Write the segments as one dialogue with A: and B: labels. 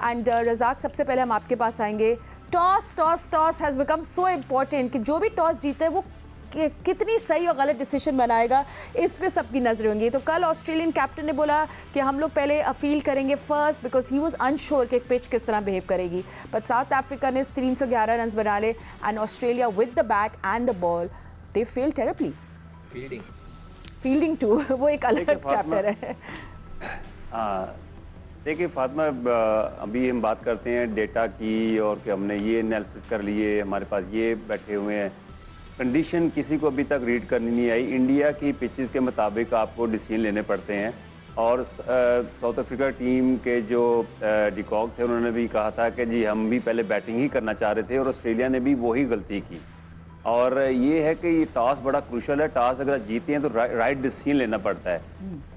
A: And Razzaq, सबसे पहले हम आपके पास आएंगे। Toss has become so important कि जो भी टॉस जीते वो कितनी सही और गलत डिसीजन बनाएगा, इस पे सबकी नजरें होंगी। तो कल ऑस्ट्रेलियन कैप्टन ने बोला कि हम लोग पहले अपील करेंगे first, because he was unsure कि पिच किस तरह बिहेव करेगी। बट साउथ अफ्रीका ने 311 रन बना ले and Australia with the bat and the ball they fail terribly. Fielding too वो एक अलग चैप्टर है।
B: देखिए फातिमा, अभी हम बात करते हैं डेटा की और कि हमने ये एनालिसिस कर लिए, हमारे पास ये बैठे हुए हैं। कंडीशन किसी को अभी तक रीड करनी नहीं आई। इंडिया की पिचेस के मुताबिक आपको डिसीजन लेने पड़ते हैं और साउथ अफ्रीका टीम के जो डिकॉक थे उन्होंने भी कहा था कि जी हम भी पहले बैटिंग ही करना चाह रहे थे और ऑस्ट्रेलिया ने भी वही गलती की। और ये है कि ये टॉस बड़ा क्रूशल है। टॉस अगर जीते हैं तो राइट डिसीजन लेना पड़ता है।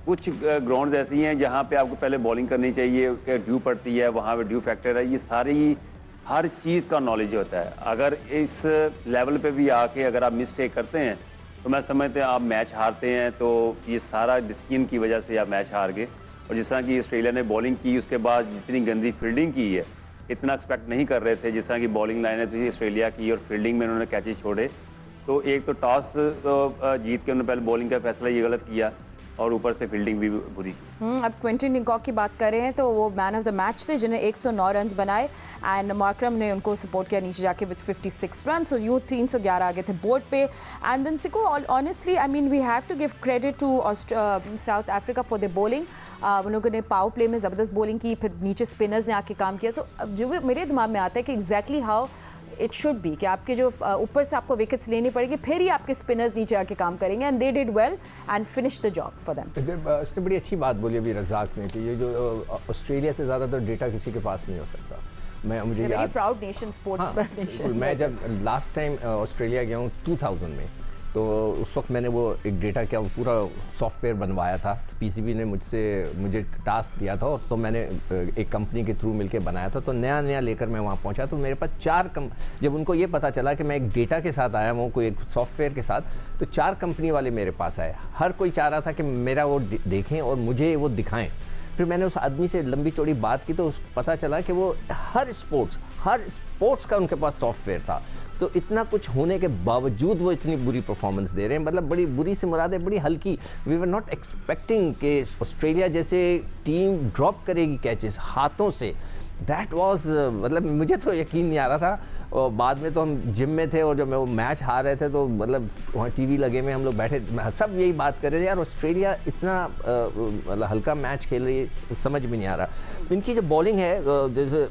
B: कुछ ग्राउंड्स ऐसी हैं जहाँ पे आपको पहले बॉलिंग करनी चाहिए कि ड्यू पड़ती है, वहाँ पे ड्यू फैक्टर है। ये सारी हर चीज़ का नॉलेज होता है। अगर इस लेवल पे भी आके अगर आप मिस्टेक करते हैं तो मैं समझते हैं आप मैच हारते हैं। तो ये सारा डिसीजन की वजह से आप मैच हार गए। और जिस तरह की ऑस्ट्रेलिया ने बॉलिंग की, उसके बाद जितनी गंदी फील्डिंग की है, इतना एक्सपेक्ट नहीं कर रहे थे। जिस तरह की बॉलिंग लाइनें थी ऑस्ट्रेलिया की और फील्डिंग में उन्होंने कैचेस छोड़े। तो एक तो टॉस जीत के उन्होंने पहले बॉलिंग का फैसला ये गलत किया और ऊपर से फील्डिंग भी बुरी की।
A: अब क्विंटन डिकॉक की बात कर रहे हैं तो वो मैन ऑफ द मैच थे जिन्हें 109 रन बनाए एंड मार्करम ने उनको सपोर्ट किया नीचे जाके विद 56 रन। सो यू 311 आगे थे बोर्ड पे। एंड देन सिको honestly I mean we have to give credit to South Africa for the bowling. उन लोगों ने पावर प्ले में ज़बरदस्त बॉलिंग की, फिर नीचे स्पिनर्स ने आके काम किया। सो जो मेरे दिमाग में आता है कि exactly how it should be कि आपके जो ऊपर से आपको विकेट्स लेनी पड़ेगी, फिर ही आपके स्पिनर्स नीचे आके काम करेंगे and they did well and finish the job for them.
C: इसने बड़ी अच्छी बात बोली अभी रज़ाक ने कि ये जो ऑस्ट्रेलिया से ज़्यादातर डेटा किसी के पास नहीं हो सकता। मुझे याद,
A: प्राउड नेशन, स्पोर्ट्स नेशन।
C: मैं जब लास्ट टाइम ऑस्ट्रेलिया गया हूँ 2000 में, तो उस वक्त मैंने वो एक डेटा क्या पूरा सॉफ्टवेयर बनवाया था। पीसीबी ने मुझे टास्क दिया था और तो मैंने एक कंपनी के थ्रू मिलके बनाया था। तो नया लेकर मैं वहाँ पहुँचा तो मेरे पास जब उनको ये पता चला कि मैं एक डेटा के साथ आया हूँ, कोई एक सॉफ्टवेयर के साथ, तो 4 कंपनी वाले मेरे पास आए। हर कोई चाह रहा था कि मेरा वो देखें और मुझे वो दिखाएं। फिर मैंने उस आदमी से लंबी चौड़ी बात की तो उसको पता चला कि वो हर स्पोर्ट्स का उनके पास सॉफ्टवेयर था। तो इतना कुछ होने के बावजूद वो इतनी बुरी परफॉर्मेंस दे रहे हैं। मतलब बड़ी बुरी से मुराद है बड़ी हल्की। वी वर नॉट एक्सपेक्टिंग कि ऑस्ट्रेलिया जैसे टीम ड्रॉप करेगी कैचेस हाथों से। दैट वाज मतलब मुझे तो यकीन नहीं आ रहा था। और बाद में तो हम जिम में थे और जब वो मैच हार रहे थे तो मतलब वहाँ टीवी लगे में हम लोग बैठे, सब यही बात कर रहे थे, यार ऑस्ट्रेलिया इतना मतलब हल्का मैच खेल रही है, समझ में नहीं आ रहा। इनकी जो बॉलिंग है, जैसे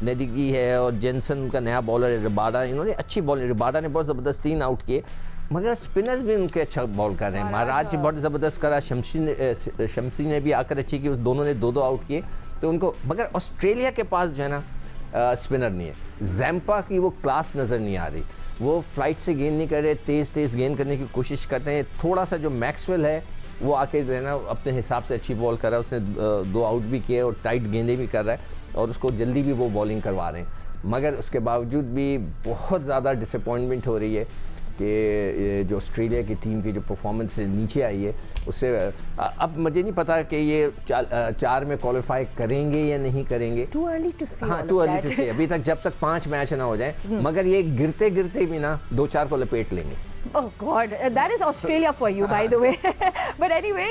C: नेडिगी है और जेनसन का नया बॉलर है रबाडा, इन्होंने अच्छी बॉलिंग, रबाडा ने बहुत ज़बरदस्त 3 आउट किए, मगर स्पिनर्स भी उनके अच्छा बॉल कर रहे हैं। महाराज बहुत ज़बरदस्त करा, शमसी ने भी आकर अच्छी की, उस दोनों ने 2-2 आउट किए तो उनको। मगर ऑस्ट्रेलिया के पास जो है ना स्पिनर नहीं है। जैम्पा की वो क्लास नज़र नहीं आ रही। वो फ्लाइट से गेंद नहीं कर रहे, तेज़ गेंद करने की कोशिश करते हैं। थोड़ा सा जो मैक्सवेल है वो आके जो है ना अपने हिसाब से अच्छी बॉल कर रहा है, उसने 2 आउट भी किए और टाइट गेंदें भी कर रहा है और उसको जल्दी भी वो बॉलिंग करवा रहे हैं। मगर उसके बावजूद भी बहुत ज़्यादा डिसअपॉइंटमेंट हो रही है कि जो ऑस्ट्रेलिया की टीम की जो परफॉर्मेंस से नीचे आई है उससे अब मुझे नहीं पता कि ये 4 में क्वालिफाई करेंगे या नहीं करेंगे।
A: टू अर्ली टू से।
C: हाँ, टू अर्ली टू से। अभी तक जब तक 5 मैच ना हो जाए, मगर ये गिरते भी ना 2-4 को लपेट लेंगे।
A: Oh God, that is Australia for you, by the way. But anyway,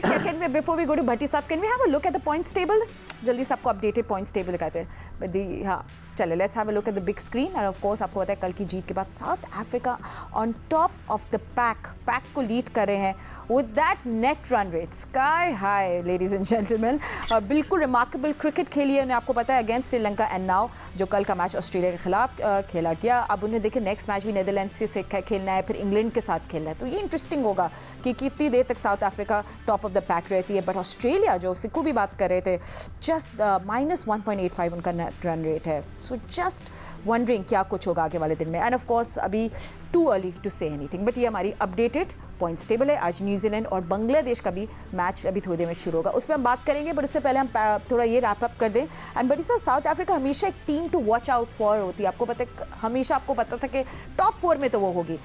A: before we go to Bhatti साहब, can we have a look at the points table? जल्दी से आपको updated points table दिखाते हैं। हाँ, चले, let's have a look at the big screen. And of course, आपको पता है कल की जीत के बाद South Africa on top of the pack को lead कर रहे हैं with that net run rate sky high, ladies and gentlemen. बिल्कुल remarkable cricket खेली है उन्हें, आपको पता है against श्रीलंका and now जो कल का मैच ऑस्ट्रेलिया के खिलाफ खेला गया। अब उन्हें देखिए नेक्स्ट मैच भी नेदरलैंड्स से खेलना है, फिर इंग्लैंड के साथ खेलना है। तो ये इंटरेस्टिंग होगा कि कितनी देर तक south Africa top of the pack रहती है। बट ऑस्ट्रेलिया, जो सिक्कू भी बात कर रहे थे, जस्ट -1.85 उनका नेट रन रेट है। सो जस्ट वंडरिंग क्या कुछ होगा आगे वाले दिन में। एंड ऑफ कोर्स अभी too early to say anything, but ये हमारी अपडेटेड पॉइंट्स टेबल है। आज न्यूजीलैंड और बांग्लादेश का भी मैच अभी थोड़ी देर में शुरू होगा, उस पर हम बात करेंगे, बट उससे पहले हम थोड़ा ये रैप अप कर दें। एंड बड़ी साहब, साउथ अफ्रीका हमेशा एक team to watch out for होती है। आपको पता है, हमेशा आपको पता था कि टॉप 4 में तो वो होगी।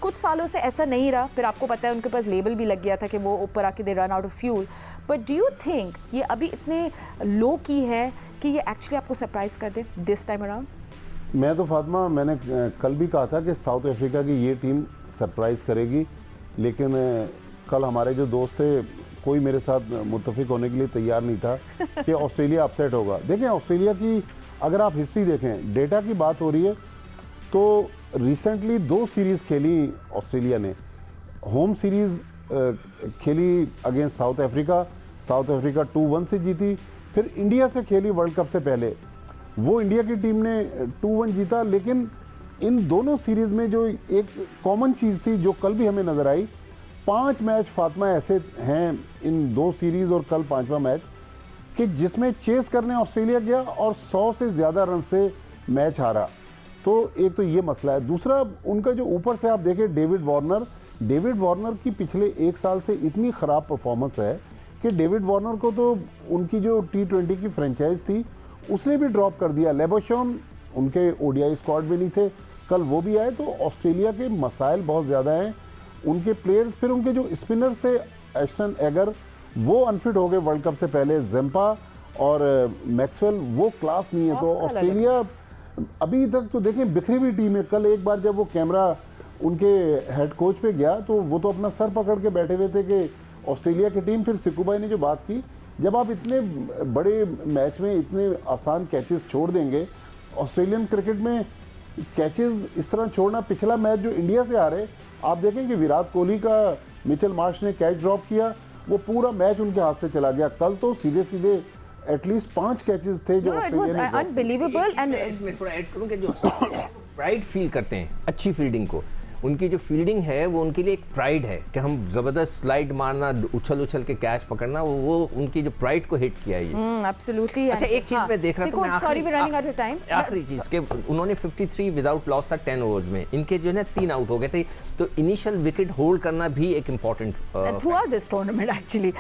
A: कुछ सालों से ऐसा नहीं रहा, फिर आपको पता है उनके पास लेबल भी लग गया था कि वो ऊपर आके they run out of fuel. But do you think ये अभी इतने लो की है कि ये एक्चुअली आपको सरप्राइज कर दे दिस टाइम अराउंड?
D: मैं तो फातिमा, मैंने कल भी कहा था कि साउथ अफ्रीका की ये टीम सरप्राइज़ करेगी, लेकिन कल हमारे जो दोस्त थे कोई मेरे साथ मुत्तफिक होने के लिए तैयार नहीं था कि ऑस्ट्रेलिया अपसेट होगा। देखें, ऑस्ट्रेलिया की अगर आप हिस्ट्री देखें, डेटा की बात हो रही है तो रिसेंटली 2 सीरीज़ खेली ऑस्ट्रेलिया ने। होम सीरीज़ खेली अगेंस्ट साउथ अफ्रीका 2-1 से जीती, फिर इंडिया से खेली वर्ल्ड कप से पहले, वो इंडिया की टीम ने 2-1 जीता। लेकिन इन दोनों सीरीज़ में जो एक कॉमन चीज़ थी जो कल भी हमें नज़र आई, 5 मैच फातिमा ऐसे हैं इन 2 सीरीज़ और कल 5वां मैच कि जिसमें चेस करने ऑस्ट्रेलिया गया और 100 से ज़्यादा रन से मैच हारा। तो एक तो ये मसला है। दूसरा, उनका जो ऊपर से आप देखें डेविड वार्नर की पिछले 1 साल से इतनी ख़राब परफॉर्मेंस है कि डेविड वार्नर को तो उनकी जो T20 की फ्रेंचाइज थी उसने भी ड्रॉप कर दिया। लेबोशॉन उनके ओडीआई स्क्वाड में नहीं थे, कल वो भी आए। तो ऑस्ट्रेलिया के मसाइल बहुत ज़्यादा हैं। उनके प्लेयर्स, फिर उनके जो स्पिनर्स थे, एस्टन एगर वो अनफिट हो गए वर्ल्ड कप से पहले, जेम्पा और मैक्सवेल वो क्लास नहीं है। तो ऑस्ट्रेलिया अभी तक तो देखें बिखरी हुई टीम है। कल एक बार जब वो कैमरा उनके हेड कोच पे गया तो वो तो अपना सर पकड़ के बैठे हुए थे कि ऑस्ट्रेलिया की टीम। फिर सिक्कू भाई ने जो बात की, जब आप इतने बड़े मैच में इतने आसान कैचेस छोड़ देंगे, ऑस्ट्रेलियन क्रिकेट में कैचेस इस तरह छोड़ना, पिछला मैच जो इंडिया से आ रहे, आप देखें कि विराट कोहली का मिचेल मार्श ने कैच ड्रॉप किया, वो पूरा मैच उनके हाथ से चला गया। कल तो सीधे एटलीस्ट 5 कैचेस थे जो
A: ऑस्ट्रेलिया ने अनबिलीवेबल। एंड
C: इसमें थोड़ा ऐड करूं कि जो प्राइड फील करते हैं अच्छी फील्डिंग को, उनकी जो फील्डिंग है वो उनके लिए एक प्राइड है कि हम ज़बरदस्त स्लाइड मारना, उछल के कैच पकड़ना, वो उनकी जो प्राइड को हिट किया है ये।
A: एब्सोल्युटली।
C: अच्छा, एक चीज़ मैं देख रहा था,
A: sorry we running out of time.
C: आखिरी चीज़ के उन्होंने 53 विदाउट लॉस था 10 ओवर्स में, इनके जो है ना 3 आउट हो गए थे। तो इनिशियल विकेट होल्ड करना भी एक important
A: through out this tournament actually.